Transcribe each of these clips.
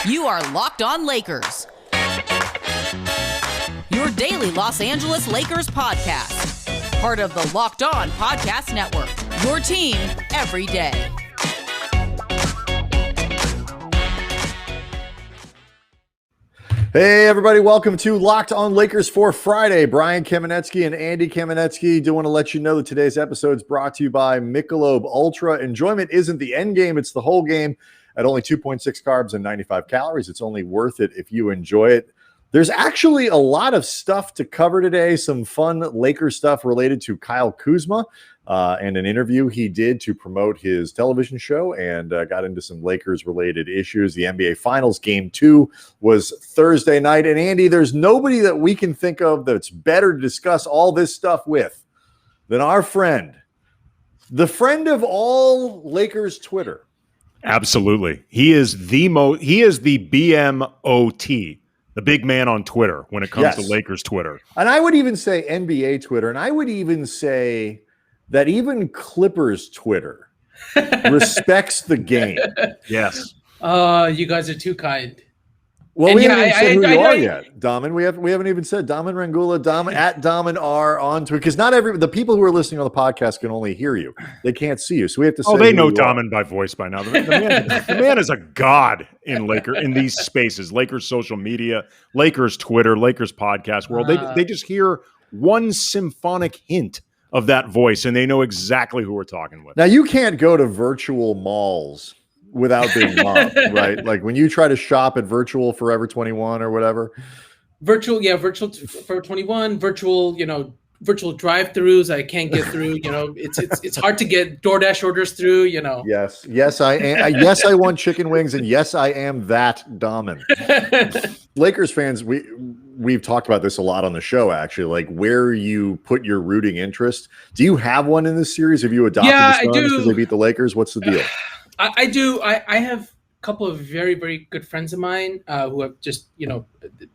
You are Locked On Lakers, your daily Los Angeles Lakers podcast. Part of the Locked On Podcast Network, your team every day. Hey, everybody. Welcome to Locked On Lakers for Friday. Brian Kamenetzky and Andy Kamenetzky do want to let you know that today's episode is brought to you by Michelob Ultra. Enjoyment isn't the end game, it's the whole game. At only 2.6 carbs and 95 calories, it's only worth it if you enjoy it. There's actually a lot of stuff to cover today, some fun Lakers stuff related to Kyle Kuzma and an interview he did to promote his television show, and got into some Lakers-related issues. The NBA Finals Game 2 was Thursday night. And Andy, there's nobody that we can think of that's better to discuss all this stuff with than our friend, the friend of all Lakers Twitter. Absolutely. He is the BMOT, the big man on Twitter when it comes to Lakers Twitter. And I would even say NBA Twitter, and I would even say that even Clippers Twitter respects the game. Yes. You guys are too kind. Well, we haven't even said who you are yet, Daman. We haven't even said Daman Rangoola, at Daman R on Twitter, because not the people who are listening on the podcast can only hear you; they can't see you. So we have to say. Oh, they know Daman by voice by now. The man is a god in these spaces: Lakers social media, Lakers Twitter, Lakers podcast world. They just hear one symphonic hint of that voice, and they know exactly who we're talking with. Now you can't go to virtual malls without being mobbed, right? Like when you try to shop at virtual Forever 21 or whatever. Virtual for 21, virtual drive-throughs I can't get through, it's hard to get DoorDash orders through, Yes, I am. Yes, I want chicken wings, and yes, I am that Daman. Lakers fans, we've talked about this a lot on the show, actually, like where you put your rooting interest. Do you have one in this series? Have you adopted the Suns because they beat the Lakers? What's the deal? I do. I have a couple of very, very good friends of mine who have just,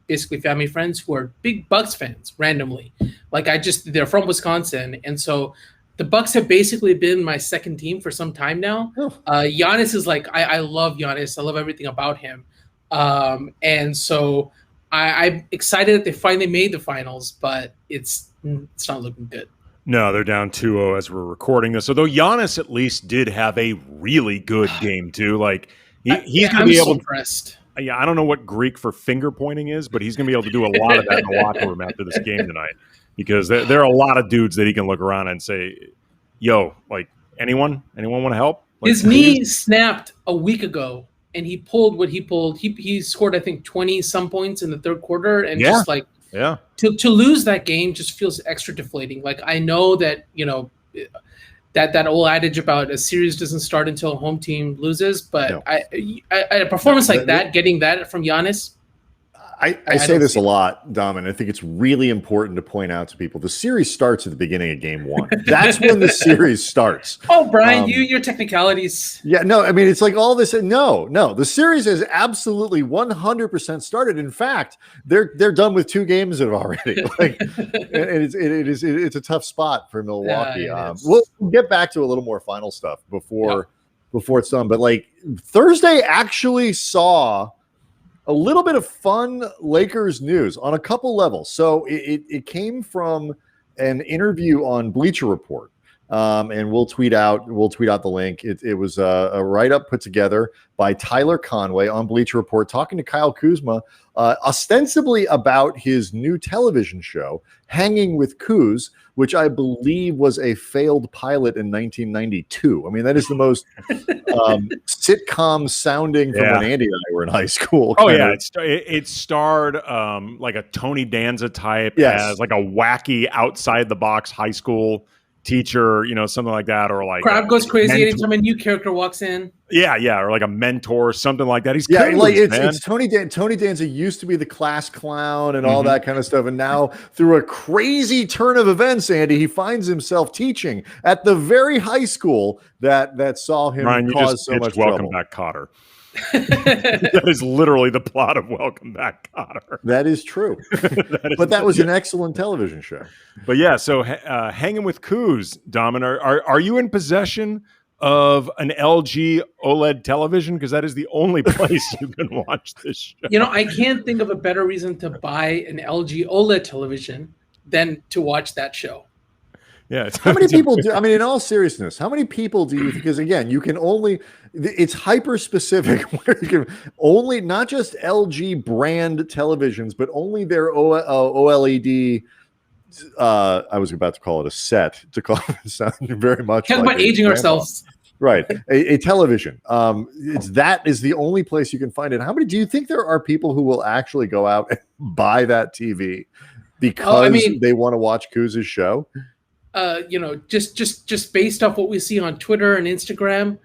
basically family friends who are big Bucks fans randomly. They're from Wisconsin. And so the Bucks have basically been my second team for some time now. Giannis is I love Giannis. I love everything about him. And so I'm excited that they finally made the finals, but it's not looking good. No, they're down 2-0 as we're recording this. Although Giannis at least did have a really good game too. Like he's going to be able. Impressed. Yeah, I don't know what Greek for finger pointing is, but he's going to be able to do a lot of that in the locker room after this game tonight, because there are a lot of dudes that he can look around and say, "Yo, like anyone want to help?" Like, his knee snapped a week ago, and he pulled what he pulled. He scored, I think, 20 some points in the third quarter, and to lose that game just feels extra deflating. Like I know that that old adage about a series doesn't start until a home team loses, but a performance like that, getting that from Giannis. I say this a lot, Dom, and I think it's really important to point out to people. The series starts at the beginning of game one. That's when the series starts. Oh, Brian, your technicalities. Yeah, no, I mean, it's like all this. No, the series has absolutely 100% started. In fact, they're done with 2 games already. It's a tough spot for Milwaukee. Yeah, we'll get back to a little more final stuff before it's done. But Thursday actually saw a little bit of fun Lakers news on a couple levels. So it came from an interview on Bleacher Report, and we'll tweet out the link. It was a write-up put together by Tyler Conway on Bleacher Report, talking to Kyle Kuzma, ostensibly about his new television show, Hanging with Kuz, which I believe was a failed pilot in 1992. I mean, that is the most sitcom sounding from when Andy and I were in high school. Oh, yeah. It starred like a Tony Danza type as like a wacky outside the box high school teacher, something like that, or like crowd goes crazy anytime a new character walks in. Yeah, or like a mentor, something like that. It's Tony Danza used to be the class clown and all that kind of stuff, and now through a crazy turn of events, Andy, he finds himself teaching at the very high school that saw him cause so much trouble. Welcome Back, Kotter. That is literally the plot of Welcome Back, Kotter. That is true. That was an excellent television show. But yeah, so hanging with Kuz, Daman, are you in possession of an LG OLED television? Because that is the only place you can watch this show. I can't think of a better reason to buy an LG OLED television than to watch that show. Yeah. How many people do? I mean, in all seriousness, how many people do you? Because again, you can only. It's hyper specific where you can only not just LG brand televisions, but only their OLED. I was about to call it a set. To call it sound very much. Talk about aging ourselves. Right, a television. That is the only place you can find it. How many do you think there are people who will actually go out and buy that TV because they want to watch Kuz's show? Just based off what we see on Twitter and Instagram,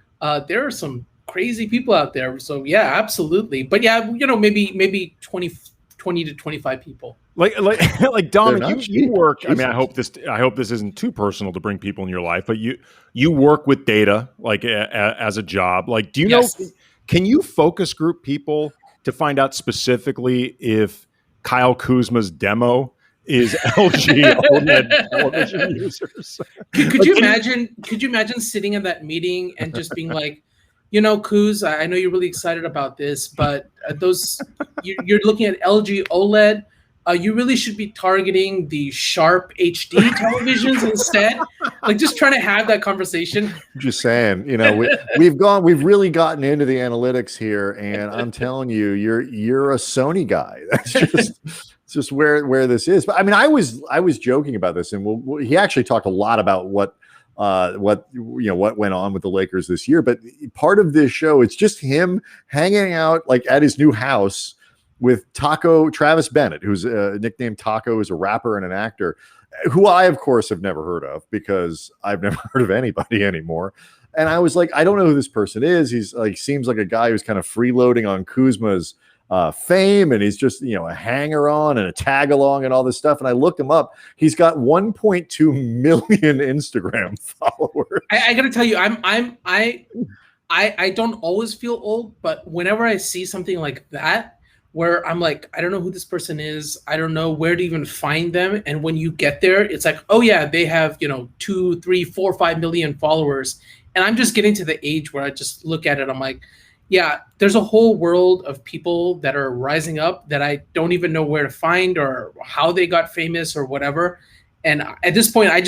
there are some crazy people out there. So yeah, absolutely. But yeah, maybe 20 to 25 people. Like Daman, you work. Jesus. I mean, I hope this isn't too personal to bring people in your life, but you work with data like as a job. Like, do you know? Can you focus group people to find out specifically if Kyle Kuzma's demo is LG OLED television users? Could you imagine? Could you imagine sitting in that meeting and just being like, Kuz, I know you're really excited about this, but you're looking at LG OLED. You really should be targeting the Sharp HD televisions instead. Like, just trying to have that conversation. Just saying, we've really gotten into the analytics here, and I'm telling you, you're a Sony guy. That's just where this is. But I mean, I was joking about this, and he actually talked a lot about what went on with the Lakers this year. But part of this show, it's just him hanging out like at his new house with Travis Bennett, who's nicknamed Taco, is a rapper and an actor, who I, of course, have never heard of because I've never heard of anybody anymore. And I was like, I don't know who this person is. He's like, seems like a guy who's kind of freeloading on Kuzma's fame, and he's just a hanger on and a tag along and all this stuff. And I looked him up. He's got 1.2 million Instagram followers. I got to tell you, I don't always feel old, but whenever I see something like that, where I'm like, I don't know who this person is. I don't know where to even find them. And when you get there, it's like, oh yeah, they have, 2, 3, 4, 5 million followers. And I'm just getting to the age where I just look at it. I'm like, yeah, there's a whole world of people that are rising up that I don't even know where to find or how they got famous or whatever. And at this point, I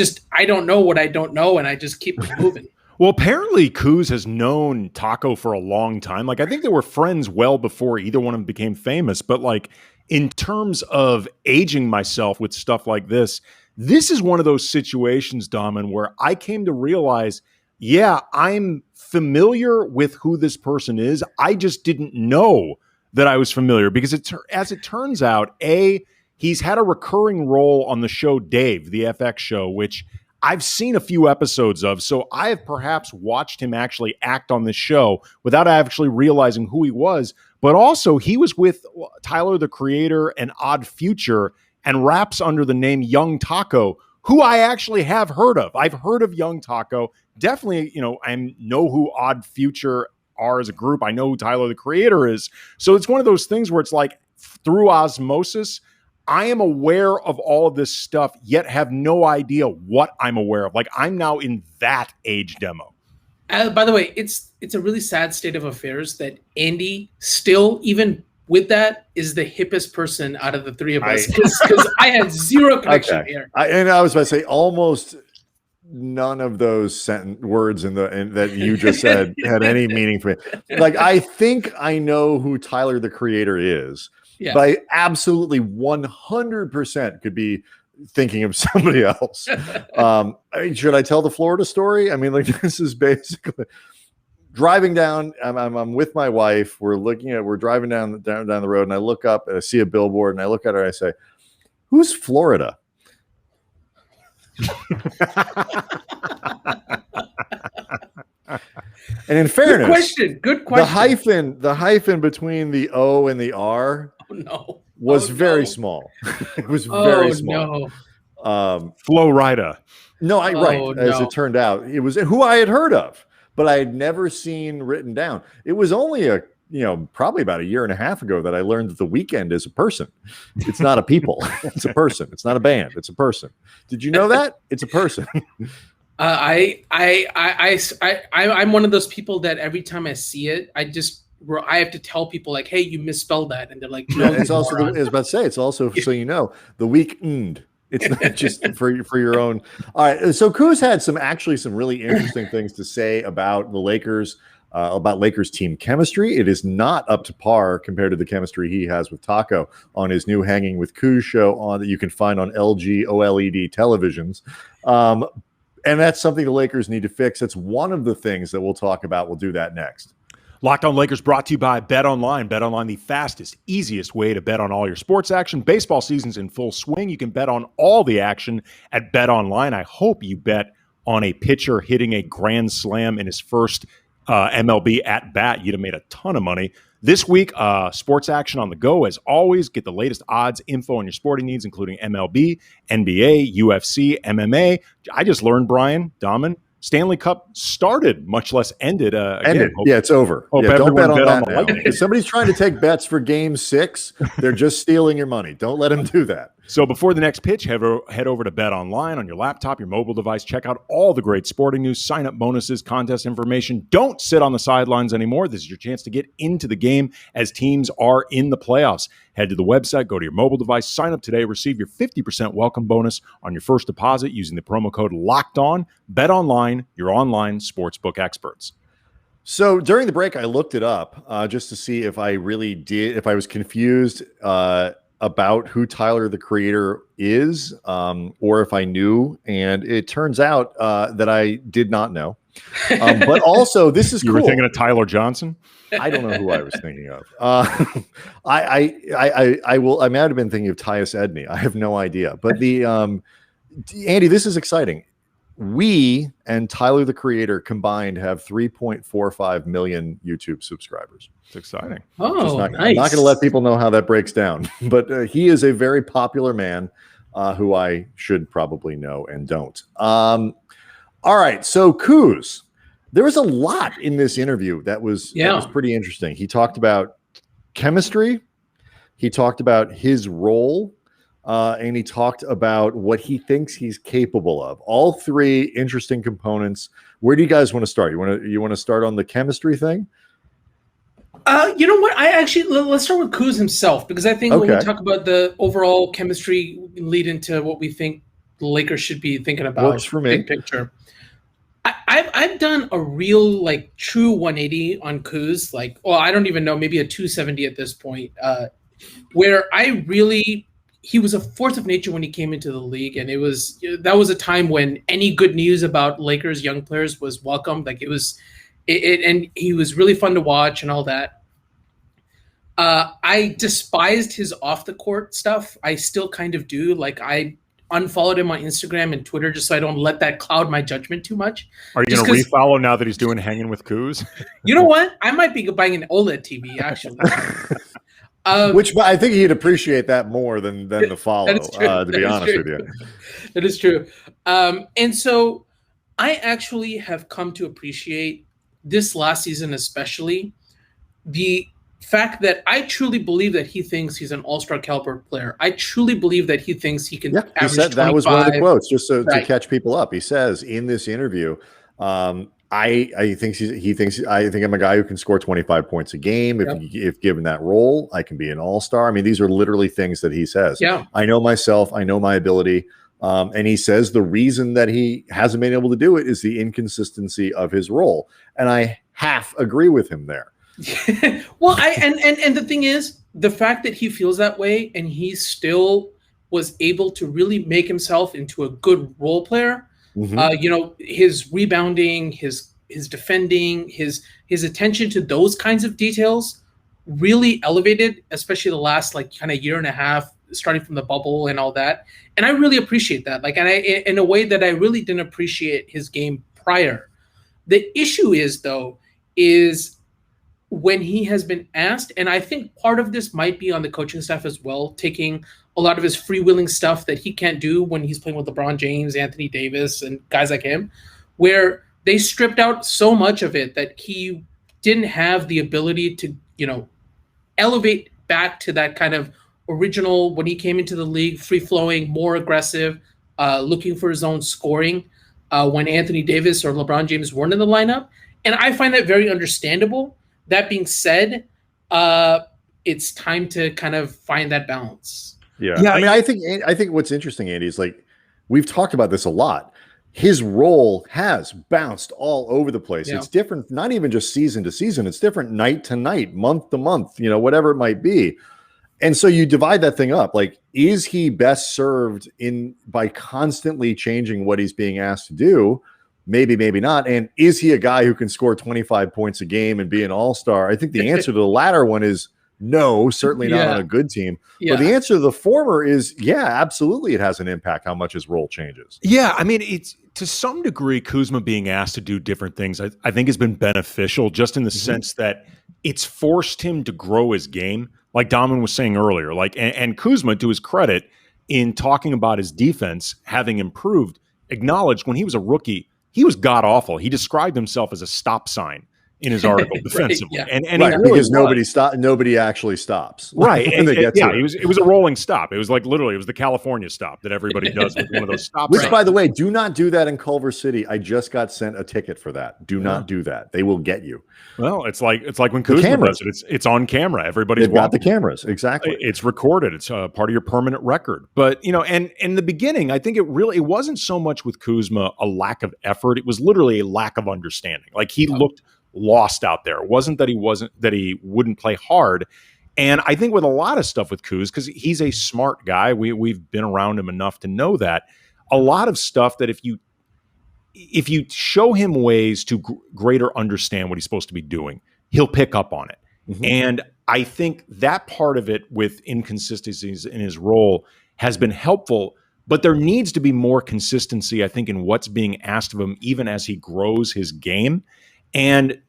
don't know what I don't know. And I just keep moving. Well, apparently Kuz has known Taco for a long time. Like, I think they were friends well before either one of them became famous. But like, in terms of aging myself with stuff like this is one of those situations, Daman, where I came to realize, yeah, I'm familiar with who this person is. I just didn't know that I was familiar because as it turns out, he's had a recurring role on the show Dave, the FX show, which I've seen a few episodes of, so I have perhaps watched him actually act on this show without actually realizing who he was. But also, he was with Tyler, the Creator, and Odd Future, and raps under the name Young Taco, who I actually have heard of. I've heard of Young Taco. Definitely, I know who Odd Future are as a group. I know who Tyler, the Creator is. So it's one of those things where it's like, through osmosis, I am aware of all of this stuff, yet have no idea what I'm aware of. Like, I'm now in that age demo. By the way, it's a really sad state of affairs that Andy still, even with that, is the hippest person out of the three of us because I had zero connection here. I was about to say almost none of those words that you just said had any meaning for me. Like, I think I know who Tyler, the Creator is. Yeah. But I absolutely 100% could be thinking of somebody else. Should I tell the Florida story? I mean, like, this is basically driving down. I'm with my wife. We're driving down the road, and I look up and I see a billboard, and I look at her and I say, "Who's Florida?" And in fairness, good question. The hyphen between the O and the R was very small. It was very small. Flo Rida. As it turned out, it was who I had heard of, but I had never seen written down. It was only probably about a year and a half ago that I learned that The Weeknd is a person. It's not a people. It's a person. It's not a band. It's a person. Did you know that? It's a person. I'm one of those people that every time I see it, I have to tell people like, "Hey, you misspelled that," and they're like, "No." It's also I was about to say it's also so you know the weekend. It's not just for your own. All right, so Kuz had some really interesting things to say about the Lakers, about Lakers team chemistry. It is not up to par compared to the chemistry he has with Taco on his new Hanging with Kuz show that you can find on LG OLED televisions. And that's something the Lakers need to fix. That's one of the things that we'll talk about. We'll do that next. Locked On Lakers brought to you by BetOnline. BetOnline, the fastest, easiest way to bet on all your sports action. Baseball season's in full swing. You can bet on all the action at BetOnline. I hope you bet on a pitcher hitting a grand slam in his first MLB at bat. You'd have made a ton of money. This week, sports action on the go. As always, get the latest odds, info on your sporting needs, including MLB, NBA, UFC, MMA. I just learned, Brian, Daman, Stanley Cup started, much less ended. Ended. Yeah, it's over. Don't bet on that now. If somebody's trying to take bets for Game 6, they're just stealing your money. Don't let them do that. So before the next pitch, head over to BetOnline on your laptop, your mobile device. Check out all the great sporting news, sign-up bonuses, contest information. Don't sit on the sidelines anymore. This is your chance to get into the game as teams are in the playoffs. Head to the website, go to your mobile device, sign up today, receive your 50% welcome bonus on your first deposit using the promo code LOCKEDON. BetOnline, your online sportsbook experts. So during the break, I looked it up just to see if I was confused about who Tyler, the Creator, is, or if I knew. And it turns out that I did not know. But also, this is cool. You were thinking of Tyler Johnson? I don't know who I was thinking of. I might have been thinking of Tyus Edney. I have no idea. But Andy, this is exciting. We and Tyler, the Creator, combined have 3.45 million YouTube subscribers. It's exciting. Oh, nice. I'm not going to let people know how that breaks down. But he is a very popular man who I should probably know and don't. All right. So, Kuz, there was a lot in this interview that was pretty interesting. He talked about chemistry. He talked about his role. And he talked about what he thinks he's capable of. All three interesting components. Where do you guys want to start? You want to start on the chemistry thing? You know what? Let's start with Kuz himself, because I think when we talk about the overall chemistry, we can lead into what we think the Lakers should be thinking about. Works for me. Big picture. I've done a real true 180 on Kuz. I don't even know, maybe a 270 at this point, where he was a force of nature when he came into the league, and that was a time when any good news about Lakers young players was welcomed. And he was really fun to watch and all that. I despised his off the court stuff. I still kind of do. I unfollowed him on Instagram and Twitter just so I don't let that cloud my judgment too much. Are you going to refollow now that he's doing Hanging with Kuz? You know what? I might be buying an OLED TV actually. Which I think he'd appreciate that more than the follow, to be honest with you. That is true. And so I actually have come to appreciate this last season, especially the fact that I truly believe that he thinks he's an all-star caliber player. I truly believe that he thinks he can average 25. That was one of the quotes, just to catch people up. He says in this interview, I think I'm a guy who can score 25 points a game. If given that role, I can be an all-star. I mean, these are literally things that he says. Yeah. I know myself. I know my ability. And he says the reason that he hasn't been able to do it is the inconsistency of his role. And I half agree with him there. Well, and the thing is, the fact that he feels that way and he still was able to really make himself into a good role player. Mm-hmm. His rebounding, his defending, his attention to those kinds of details really elevated, especially the last kind of year and a half, starting from the bubble and all that. And I really appreciate that. In a way that I really didn't appreciate his game prior. The issue is when he has been asked, and I think part of this might be on the coaching staff as well, taking a lot of his freewheeling stuff that he can't do when he's playing with LeBron James, Anthony Davis, and guys like him, where they stripped out so much of it that he didn't have the ability to, elevate back to that kind of original, when he came into the league, free-flowing, more aggressive, looking for his own scoring. when Anthony Davis or LeBron James weren't in the lineup. And I find that very understandable. That being said, it's time to kind of find that balance. Yeah. I mean, I think what's interesting, Andy, is like we've talked about this a lot. His role has bounced all over the place. Yeah. It's different, not even just season to season. It's different night to night, month to month, whatever it might be. And so you divide that thing up. Like, is he best served by constantly changing what he's being asked to do? Maybe, maybe not. And is he a guy who can score 25 points a game and be an all-star? I think the answer to the latter one is no, certainly not on a good team. Yeah. But the answer to the former is, absolutely it has an impact how much his role changes. Yeah, I mean, it's to some degree, Kuzma being asked to do different things, I think has been beneficial just in the sense that it's forced him to grow his game. Like Daman was saying earlier, and Kuzma, to his credit, in talking about his defense having improved, acknowledged when he was a rookie, he was god-awful. He described himself as a stop sign in his article defensively. Right, and because nobody actually stops. Right. It was a rolling stop. It was like literally, it was the California stop that everybody does with one of those stops. Which, by the way, do not do that in Culver City. I just got sent a ticket for that. Do not do that. They will get you. Well, it's like when Kuzma does it. It's on camera. Everybody's got the cameras. Exactly. It's recorded. It's part of your permanent record. But, and in the beginning, I think it wasn't so much with Kuzma a lack of effort. It was literally a lack of understanding. Like he looked lost out there. It wasn't that he wouldn't play hard. And I think with a lot of stuff with Kuz, because he's a smart guy, we've been around him enough to know that a lot of stuff that if you show him ways to greater understand what he's supposed to be doing, he'll pick up on it. Mm-hmm. And I think that part of it with inconsistencies in his role has been helpful, but there needs to be more consistency, I think, in what's being asked of him, even as he grows his game. And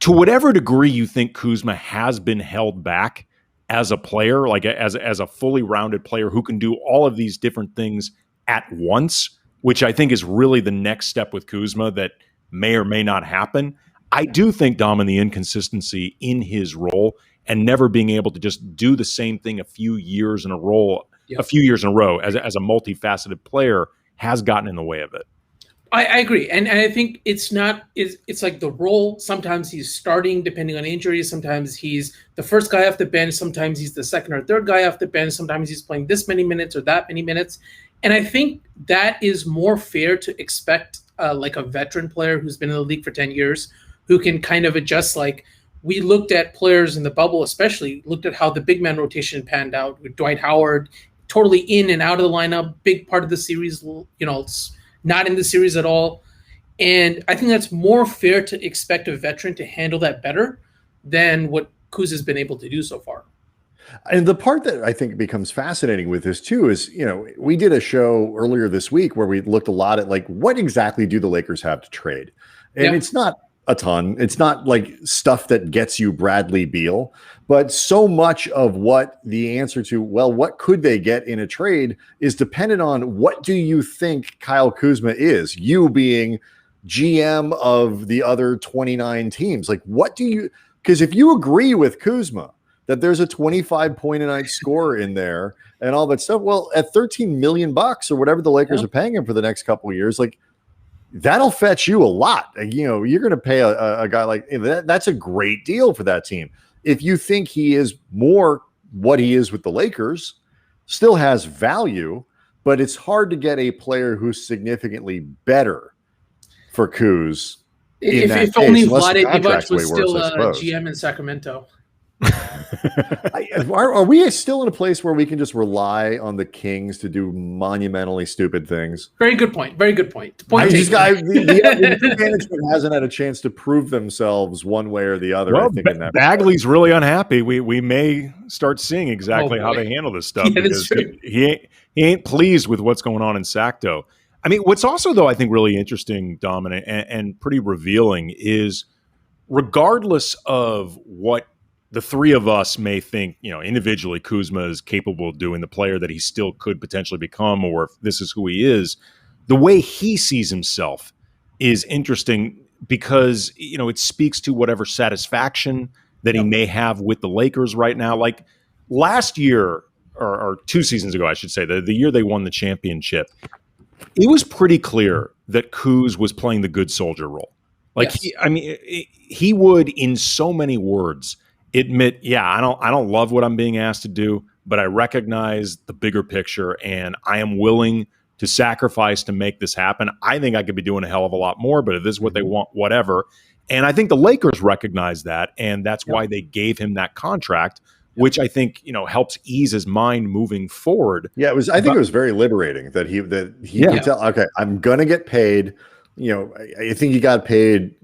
to whatever degree you think Kuzma has been held back as a player, like as a fully rounded player who can do all of these different things at once, which I think is really the next step with Kuzma that may or may not happen. I do think, Dom, the inconsistency in his role and never being able to just do the same thing a few years in a row as a multifaceted player has gotten in the way of it. I agree. And I think it's like the role. Sometimes he's starting depending on injuries. Sometimes he's the first guy off the bench. Sometimes he's the second or third guy off the bench. Sometimes he's playing this many minutes or that many minutes. And I think that is more fair to expect like a veteran player who's been in the league for 10 years, who can kind of adjust. Like we looked at players in the bubble, especially looked at how the big man rotation panned out with Dwight Howard, totally in and out of the lineup, big part of the series, not in the series at all. And I think that's more fair to expect a veteran to handle that better than what Kuz has been able to do so far. And the part that I think becomes fascinating with this too is, we did a show earlier this week where we looked a lot at like, what exactly do the Lakers have to trade? And it's not a ton. It's not like stuff that gets you Bradley Beal, but so much of what the answer to, well, what could they get in a trade is dependent on what do you think Kyle Kuzma is, you being GM of the other 29 teams. Like, because if you agree with Kuzma that there's a 25 point a night scorer in there and all that stuff, well, at $13 million or whatever the Lakers are paying him for the next couple of years, like, that'll fetch you a lot. You're going to pay a guy like that. That's a great deal for that team. If you think he is more what he is with the Lakers, still has value, but it's hard to get a player who's significantly better for Kuz. If only Vlade Divac was still GM in Sacramento. Are we still in a place where we can just rely on the Kings to do monumentally stupid things? Very good point. The management hasn't had a chance to prove themselves one way or the other. Well, I think Bagley's really unhappy. We may start seeing exactly how they handle this stuff because he ain't pleased with what's going on in Sacto. I mean, what's also though I think really interesting, Dominic, and pretty revealing is regardless of what the three of us may think, individually Kuzma is capable of doing, the player that he still could potentially become, or if this is who he is, the way he sees himself is interesting because, it speaks to whatever satisfaction that he may have with the Lakers right now. Like last year, or 2 seasons ago, I should say, the year they won the championship, it was pretty clear that Kuz was playing the good soldier role. Like he would, in so many words, admit, yeah, I don't love what I'm being asked to do, but I recognize the bigger picture and I am willing to sacrifice to make this happen. I think I could be doing a hell of a lot more, but if this is what they want, whatever. And I think the Lakers recognize that, and that's why they gave him that contract, which I think, helps ease his mind moving forward. Yeah, it was. I think it was very liberating that he could tell, okay, I'm gonna get paid. I think he got paid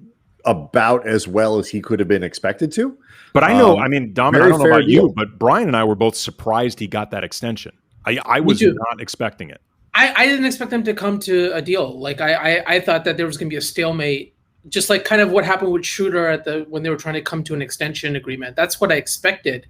about as well as he could have been expected to. But I know, Daman, I don't know about you, but Brian and I were both surprised he got that extension. I was not expecting it. I didn't expect them to come to a deal. Like I thought that there was going to be a stalemate, just like kind of what happened with Schroeder when they were trying to come to an extension agreement. That's what I expected.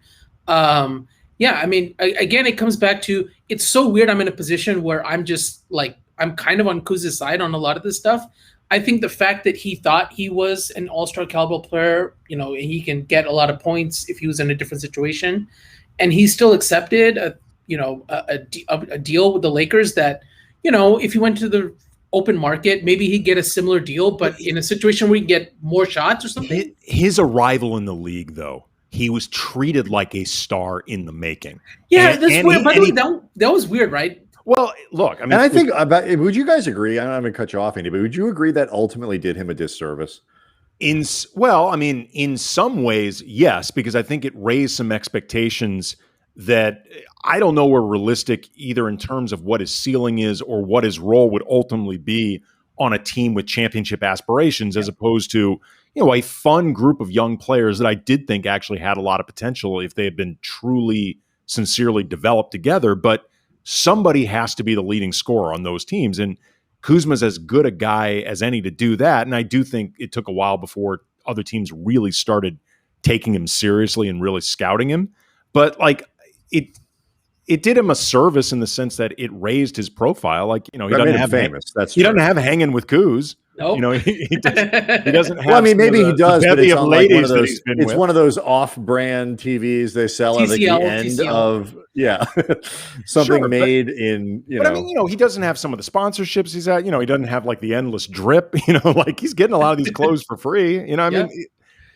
Again, it comes back to, it's so weird. I'm in a position where I'm just like, I'm kind of on Kuz's side on a lot of this stuff. I think the fact that he thought he was an all-star caliber player, and he can get a lot of points if he was in a different situation, and he still accepted a deal with the Lakers that, if he went to the open market, maybe he'd get a similar deal, but in a situation where he get more shots or something. His arrival in the league, though, he was treated like a star in the making. Yeah, that's weird. By the way, that was weird, right? Well, look, and I think would you guys agree? I'm not going to cut you off, Andy, but would you agree that ultimately did him a disservice? In some ways, yes, because I think it raised some expectations that I don't know were realistic either in terms of what his ceiling is or what his role would ultimately be on a team with championship aspirations, as opposed to, a fun group of young players that I did think actually had a lot of potential if they had been truly, sincerely developed together. But somebody has to be the leading scorer on those teams. And Kuzma's as good a guy as any to do that. And I do think it took a while before other teams really started taking him seriously and really scouting him. But it did him a service in the sense that it raised his profile. Like, he doesn't have famous. He doesn't have hanging with Kuz. Nope. He doesn't have. Well, maybe he does, but it's on like one of those. It's one of those off-brand TVs they sell at the end TCL. of something made in. But he doesn't have some of the sponsorships he's at. He doesn't have like the endless drip. Like he's getting a lot of these clothes for free.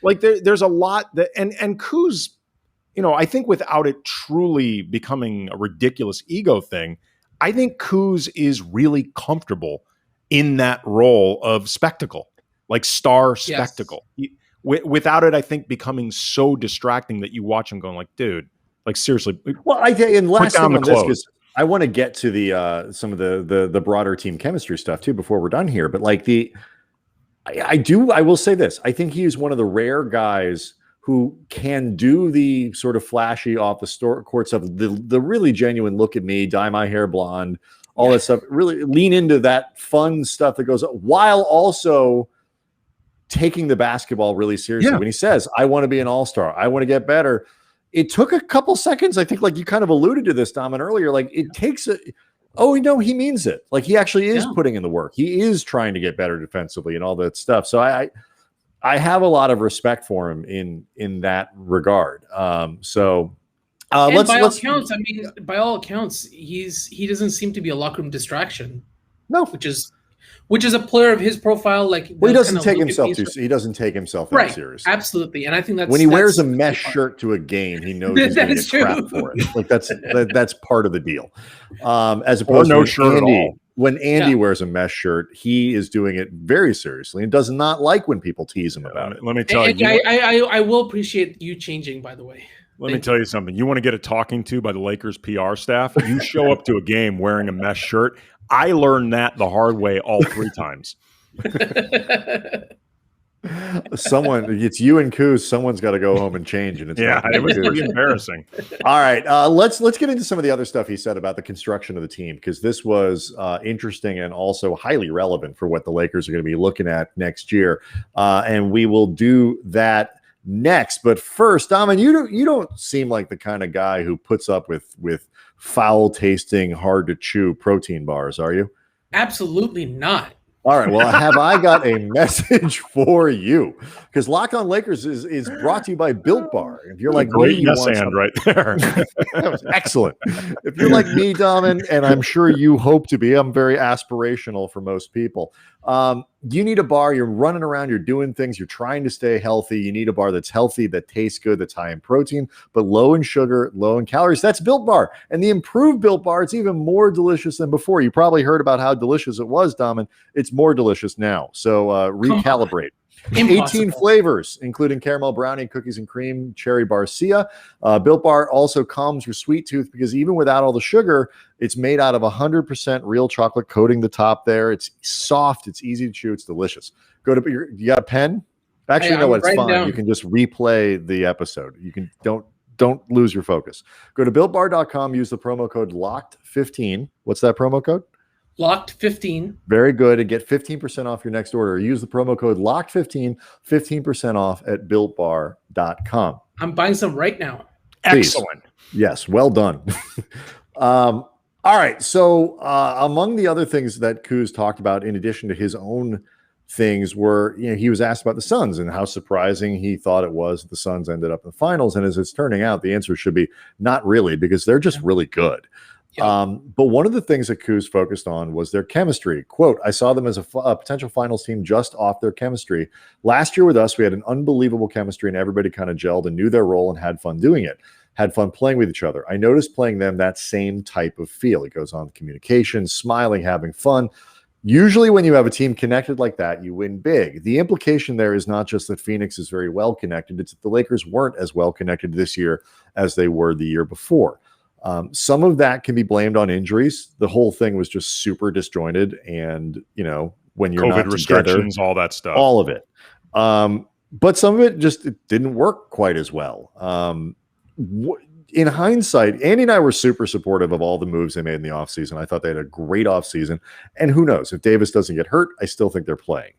Like there's a lot that and Kuz. I think without it truly becoming a ridiculous ego thing, I think Kuz is really comfortable in that role of spectacle, like star spectacle. Without it, I think becoming so distracting that you watch him going like, dude, like seriously. Well, and last thing on this, because I want to get to the some of the broader team chemistry stuff too before we're done here. But like I will say this: I think he is one of the rare guys who can do the sort of flashy off the court stuff, the really genuine look at me, dye my hair blonde, all that stuff, really lean into that fun stuff that goes while also taking the basketball really seriously. When he says, I want to be an all-star, I want to get better. It took a couple seconds. I think like you kind of alluded to this, Daman, earlier, like it takes he means it. Like he actually is putting in the work. He is trying to get better defensively and all that stuff. So I have a lot of respect for him in that regard. By all accounts, he doesn't seem to be a locker room distraction. No, which is a player of his profile. Like, he doesn't take himself that seriously. Absolutely, and I think that's when he wears a mesh shirt to a game, he knows he's going to get crap for it. Like that's part of the deal. As opposed to no shirt at all. When Andy wears a mesh shirt, he is doing it very seriously and does not like when people tease him about it. Let me tell you. I will appreciate you changing, by the way. Let me tell you something. You want to get a talking to by the Lakers PR staff? You show up to a game wearing a mesh shirt. I learned that the hard way all 3 times. It's you and Kuz. Someone's got to go home and change, and it was pretty embarrassing. All right, let's get into some of the other stuff he said about the construction of the team, because this was interesting and also highly relevant for what the Lakers are going to be looking at next year, and we will do that next. But first, Daman, you don't seem like the kind of guy who puts up with foul tasting, hard to chew protein bars, are you? Absolutely not. All right. Well, have I got a message for you? Because Locked On Lakers is brought to you by Built Bar. If you're like great me, yes and right there. That was excellent. If you're like me, Daman, and I'm sure you hope to be, I'm very aspirational for most people. You need a bar. You're running around, you're doing things, you're trying to stay healthy. You need a bar that's healthy, that tastes good, that's high in protein, but low in sugar, low in calories. That's Built Bar. And the improved Built Bar, it's even more delicious than before. You probably heard about how delicious it was, Daman. It's more delicious now. So recalibrate. 18 flavors, including caramel brownie, cookies and cream, cherry barcia. Built Bar also calms your sweet tooth because even without all the sugar, it's made out of 100% real chocolate coating the top there. It's soft. It's easy to chew. It's delicious. You got a pen? Actually, you know what? It's fine. Down. You can just replay the episode. You can don't lose your focus. Go to BuiltBar.com. Use the promo code LOCKED15. What's that promo code? Locked15. Very good. And get 15% off your next order. Use the promo code LOCKED15, 15% off at BuiltBar.com. I'm buying some right now. Please. Excellent. Yes, well done. All right. So among the other things that Kuz talked about, in addition to his own things, were, he was asked about the Suns and how surprising he thought it was that the Suns ended up in the finals. And as it's turning out, the answer should be not really, because they're just really good. Yep. But one of the things that Kuz focused on was their chemistry. Quote, I saw them as a potential finals team just off their chemistry. Last year with us, we had an unbelievable chemistry and everybody kind of gelled and knew their role and had fun doing it, had fun playing with each other. I noticed playing them that same type of feel. It goes on communication, smiling, having fun. Usually when you have a team connected like that, you win big. The implication there is not just that Phoenix is very well connected. It's that the Lakers weren't as well connected this year as they were the year before. Some of that can be blamed on injuries. The whole thing was just super disjointed. And, when you're COVID not restrictions, together, all that stuff, all of it. But some of it it didn't work quite as well. In hindsight, Andy and I were super supportive of all the moves they made in the offseason. I thought they had a great offseason. And who knows, if Davis doesn't get hurt, I still think they're playing.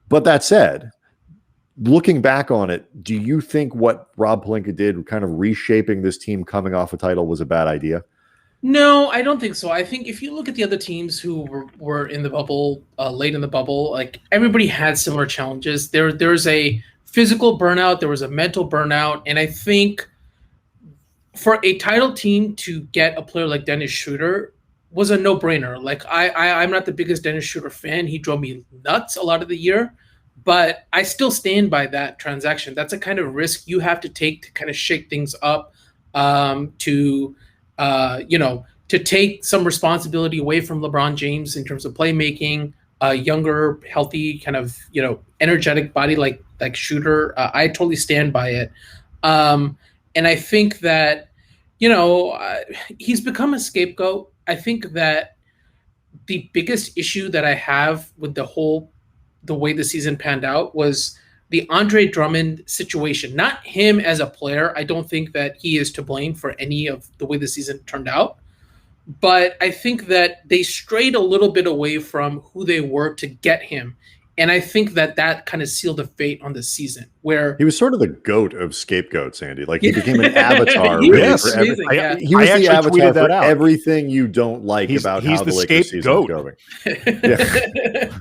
But that said, looking back on it, do you think what Rob Pelinka did, kind of reshaping this team coming off a title, was a bad idea? No, I don't think so. I think if you look at the other teams who were in the bubble, late in the bubble, like everybody had similar challenges. There's a physical burnout, there was a mental burnout, and I think for a title team to get a player like Dennis Schroeder was a no-brainer. Like I'm not the biggest Dennis Schroeder fan. He drove me nuts a lot of the year. But I still stand by that transaction. That's a kind of risk you have to take to kind of shake things up, to take some responsibility away from LeBron James in terms of playmaking, a younger, healthy, kind of, energetic body like Shooter. I totally stand by it. And I think that, he's become a scapegoat. I think that the biggest issue that I have with the way the season panned out was the Andre Drummond situation. Not him as a player. I don't think that he is to blame for any of the way the season turned out. But I think that they strayed a little bit away from who they were to get him. And I think that kind of sealed the fate on the season, where he was sort of the goat of scapegoats, Andy. Like he became an avatar. He really was for amazing, he was the avatar for out. Everything you don't like about how the Lakers season is going. Yeah.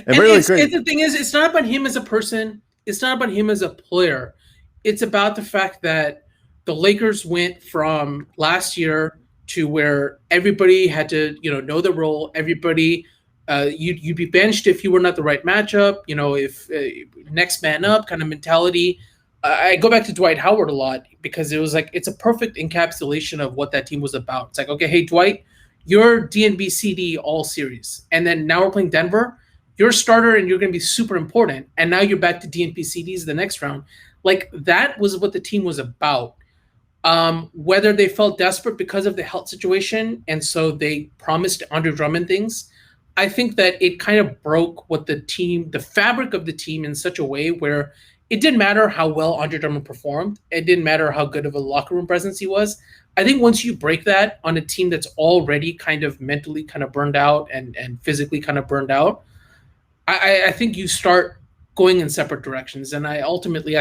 And the thing is, it's not about him as a person. It's not about him as a player. It's about the fact that the Lakers went from last year to where everybody had to, know the role. Everybody. You'd be benched if you were not the right matchup, if next man up kind of mentality. I go back to Dwight Howard a lot because it was like, it's a perfect encapsulation of what that team was about. It's like, okay, hey, Dwight, you're DNB-CD all series. And then now we're playing Denver. You're a starter and you're going to be super important. And now you're back to DNP-CDs the next round. Like that was what the team was about. Whether they felt desperate because of the health situation and so they promised Andre Drummond things, I think that it kind of broke the fabric of the team in such a way where it didn't matter how well Andre Drummond performed. It didn't matter how good of a locker room presence he was. I think once you break that on a team that's already kind of mentally kind of burned out and physically kind of burned out, I think you start going in separate directions. And I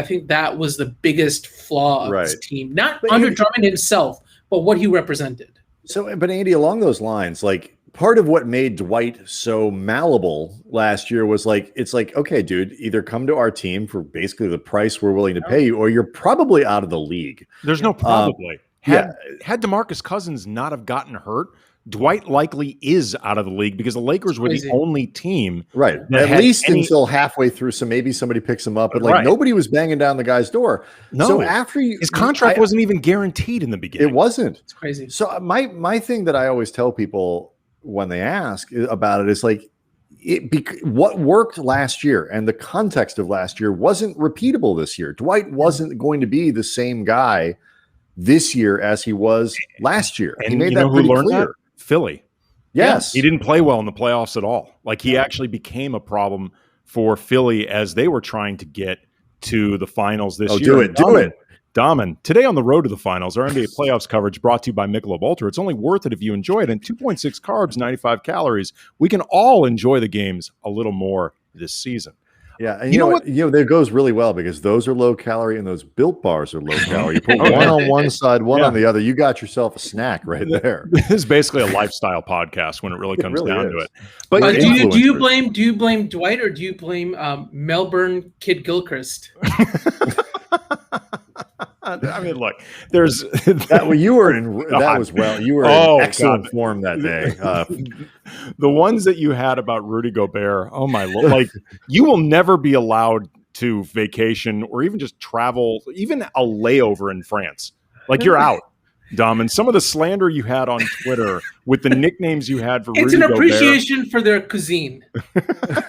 think that was the biggest flaw of this team. Not Andre Drummond himself, but what he represented. So, but Andy, along those lines, like part of what made Dwight so malleable last year was like, it's like, okay, dude, either come to our team for basically the price we're willing to pay you, or you're probably out of the league. There's no probably. Had DeMarcus Cousins not have gotten hurt, Dwight likely is out of the league because the Lakers were the only team. Right. At least until halfway through. So maybe somebody picks him up, but like nobody was banging down the guy's door. No. So after his contract wasn't even guaranteed in the beginning. It wasn't. It's crazy. So my thing that I always tell people when they ask about it is like, what worked last year and the context of last year wasn't repeatable this year. Dwight wasn't going to be the same guy this year as he was last year. And he made you know that pretty who learned clear. that? Philly. Yes. He didn't play well in the playoffs at all. Like he actually became a problem for Philly as they were trying to get to the finals this year. Do it. Daman, today on the road to the finals, our NBA playoffs coverage brought to you by Michelob Ultra. It's only worth it if you enjoy it. And 2.6 carbs, 95 calories. We can all enjoy the games a little more this season. Yeah, and you know what? That goes really well because those are low calorie and those Built bars are low calorie. You put one on one side, one on the other. You got yourself a snack right there. This is basically a lifestyle podcast when it really comes down to it. But do you blame Dwight or do you blame Melbourne Kid Gilchrist? I mean, look, there's you were in excellent form that day. The ones that you had about Rudy Gobert, oh my Lord, like you will never be allowed to vacation or even just travel, even a layover in France. Like you're out, Dom. And some of the slander you had on Twitter with the nicknames you had for Rudy Gobert. It's an appreciation for their cuisine.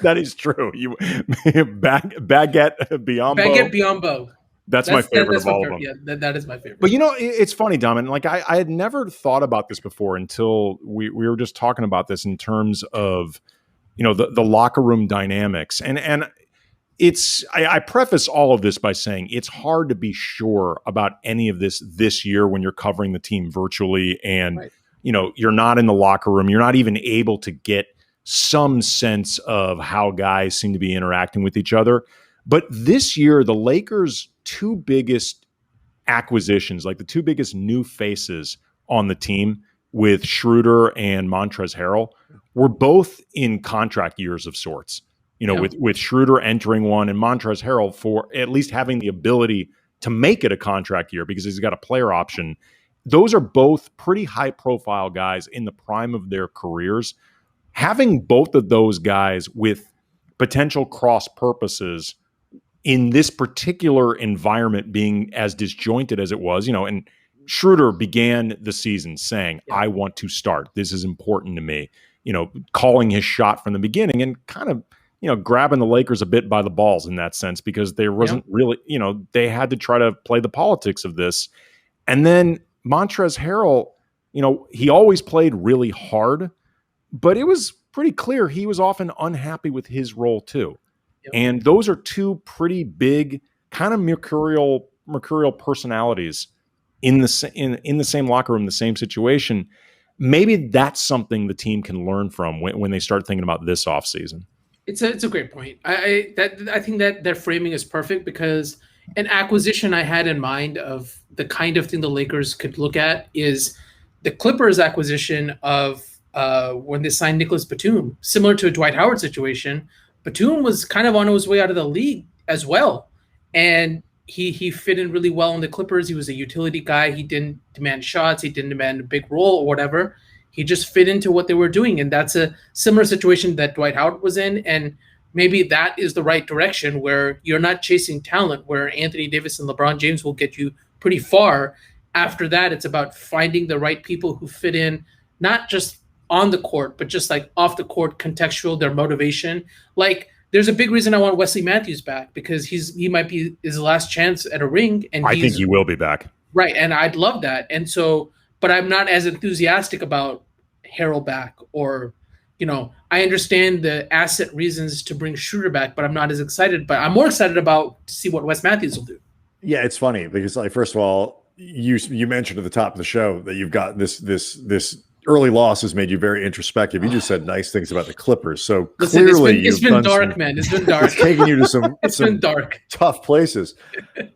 That is true. You Baguette Biombo. That's my favorite of all of them. Yeah, that is my favorite. But you know, it's funny, Daman. Like I had never thought about this before until we were just talking about this in terms of, you know, the locker room dynamics. And it's I preface all of this by saying it's hard to be sure about any of this year when you're covering the team virtually and you know, you're not in the locker room. You're not even able to get some sense of how guys seem to be interacting with each other. But this year, the Lakers' two biggest acquisitions, like the two biggest new faces on the team with Schroeder and Montrezl Harrell, were both in contract years of sorts. You know, with Schroeder entering one and Montrezl Harrell for at least having the ability to make it a contract year because he's got a player option. Those are both pretty high-profile guys in the prime of their careers. Having both of those guys with potential cross purposes in this particular environment being as disjointed as it was, you know, and Schroeder began the season saying, I want to start. This is important to me, you know, calling his shot from the beginning and kind of, you know, grabbing the Lakers a bit by the balls in that sense because there wasn't really, you know, they had to try to play the politics of this. And then Montrezl Harrell, you know, he always played really hard, but it was pretty clear he was often unhappy with his role too. And those are two pretty big kind of mercurial personalities in the same locker room, the same situation. Maybe that's something the team can learn from when they start thinking about this offseason. It's a great point. I think that their framing is perfect because an acquisition I had in mind of the kind of thing the Lakers could look at is the Clippers acquisition of when they signed Nicholas Batum, similar to a Dwight Howard situation. Batum was kind of on his way out of the league as well. And he fit in really well in the Clippers. He was a utility guy. He didn't demand shots. He didn't demand a big role or whatever. He just fit into what they were doing. And that's a similar situation that Dwight Howard was in. And maybe that is the right direction where you're not chasing talent, where Anthony Davis and LeBron James will get you pretty far. After that, it's about finding the right people who fit in, not just on the court, but just like off the court, contextual, their motivation. Like there's a big reason I want Wesley Matthews back because he might be his last chance at a ring. And I think he will be back. Right. And I'd love that. And so, but I'm not as enthusiastic about Harrell back or, you know, I understand the asset reasons to bring Schroeder back, but I'm not as excited, but I'm more excited about to see what Wes Matthews will do. Yeah. It's funny because like, first of all, you mentioned at the top of the show that you've got this early loss has made you very introspective. You just said nice things about the Clippers. So Listen, clearly it's been dark, man. It's been dark. It's taken you to some, been dark, tough places.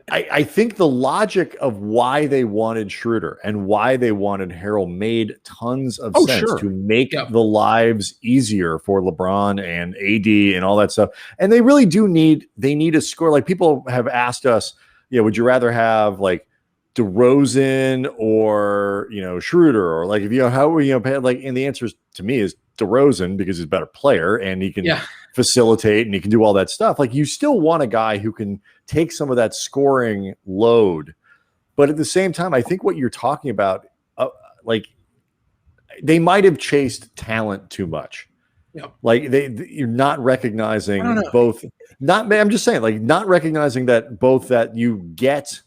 I think the logic of why they wanted Schroeder and why they wanted Harrell made tons of sense to make the lives easier for LeBron and AD and all that stuff. And they really do need a score. Like, people have asked us, would you rather have like DeRozan or Schroeder, or like and the answer to me is DeRozan, because he's a better player and he can facilitate and he can do all that stuff. Like, you still want a guy who can take some of that scoring load, but at the same time, I think what you're talking about, they might have chased talent too much. Like you're not recognizing both. I'm just saying, like, not recognizing that that you get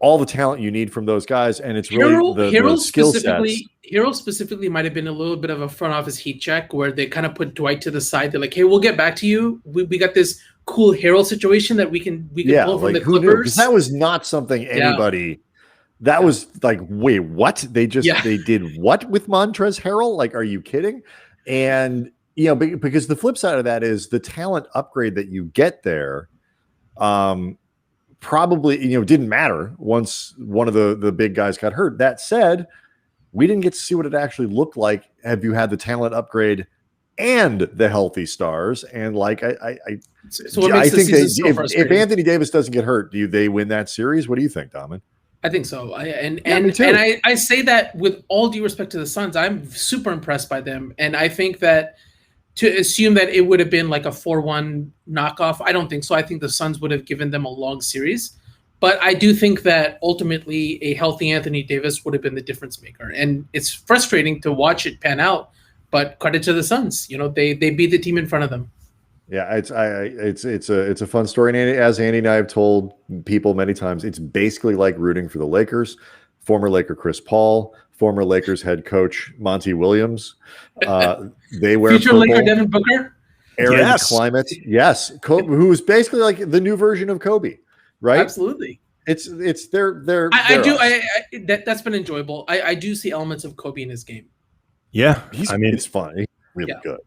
all the talent you need from those guys, and it's really the skill sets. Hero specifically might have been a little bit of a front office heat check, where they kind of put Dwight to the side. They're like, "Hey, we'll get back to you. We got this cool Hero situation that we can pull from the Clippers." Because that was not something anybody. That was like, wait, what? They did what with Montrezl Harrell? Like, are you kidding? And because the flip side of that is the talent upgrade that you get there. Probably, didn't matter once one of the big guys got hurt. That said, we didn't get to see what it actually looked like. Have you had the talent upgrade and the healthy stars? And like, I think if Anthony Davis doesn't get hurt, do they win that series? What do you think, Daman? I think so. I say that with all due respect to the Suns. I'm super impressed by them, and I think that to assume that it would have been like a 4-1 knockoff, I don't think so. I think the Suns would have given them a long series. But I do think that ultimately a healthy Anthony Davis would have been the difference maker. And it's frustrating to watch it pan out, but credit to the Suns. They beat the team in front of them. Yeah, it's a fun story. And as Andy and I have told people many times, it's basically like rooting for the Lakers. Former Laker Chris Paul, former Lakers head coach Monty Williams. They wear future purple. Laker Devin Booker. Aaron Climate, yes, who is basically like the new version of Kobe, right? Absolutely. That's been enjoyable. I do see elements of Kobe in his game. Yeah, it's fun. He's really good.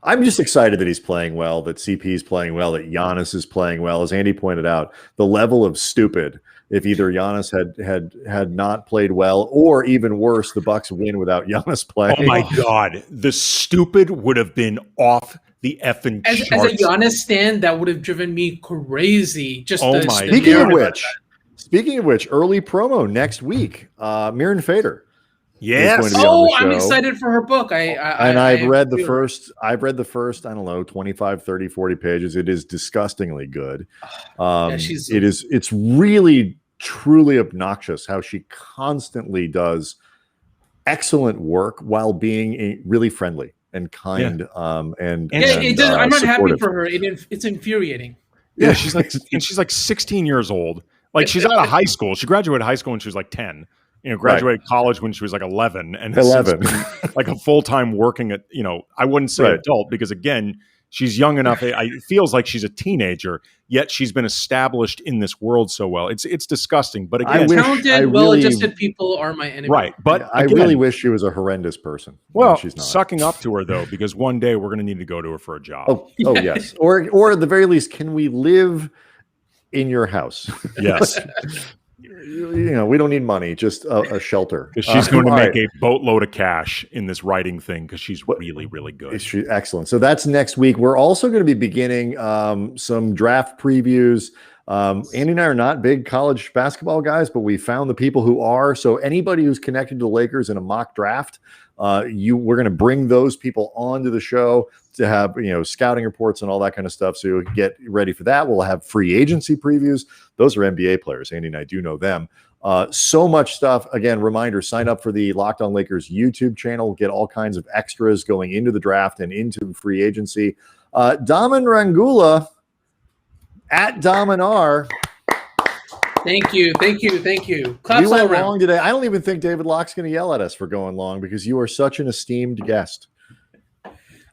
I'm just excited that he's playing well, that CP is playing well, that Giannis is playing well. As Andy pointed out, the level of stupid. If either Giannis had not played well, or even worse, the Bucks win without Giannis playing. Oh my God, the stupid would have been off the effing charts. As a Giannis stan, that would have driven me crazy. Speaking of which, early promo next week. Miran Fader. Yes. I'm excited for her book. I've read the first, I don't know, 25, 30, 40 pages. It is disgustingly good. It's really, truly obnoxious how she constantly does excellent work while being really friendly and kind. I'm not happy for her. It's infuriating. Yeah, she's like 16 years old. Like, she's out of high school. She graduated high school when she was like 10. Graduated college when she was like 11, and like a full-time working at, I wouldn't say adult, because again, she's young enough. It feels like she's a teenager, yet she's been established in this world so well. It's disgusting. But again, talented, well-adjusted people are my enemy. Right. But I really wish she was a horrendous person. Well, she's not. Sucking up to her though, because one day we're going to need to go to her for a job. Oh yes. Or at the very least, can we live in your house? Yes. We don't need money, just a shelter. Because she's going to make a boatload of cash in this writing thing, because she's really, really good. She's excellent. So that's next week. We're also going to be beginning some draft previews. Andy and I are not big college basketball guys, but we found the people who are. So anybody who's connected to the Lakers in a mock draft, we're going to bring those people onto the show to have scouting reports and all that kind of stuff. So you'll get ready for that. We'll have free agency previews. Those are NBA players. Andy and I do know them. So much stuff. Again, reminder, sign up for the Locked On Lakers YouTube channel. Get all kinds of extras going into the draft and into free agency. Daman Rangoola at Daman R. Thank you. Claps we went all around. long today. I don't even think David Locke's going to yell at us for going long, because you are such an esteemed guest.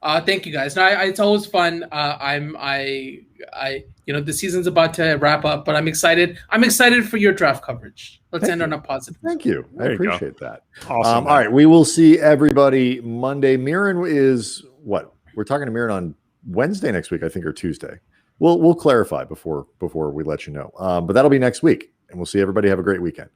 Thank you guys. No, it's always fun. The season's about to wrap up, but I'm excited. I'm excited for your draft coverage. Let's end on a positive. Thank you. I appreciate that. Awesome. All right. We will see everybody Monday. Mirren is what? We're talking to Mirren on Wednesday next week, I think, or Tuesday. We'll clarify before we let you know. But that'll be next week. And we'll see everybody. Have a great weekend.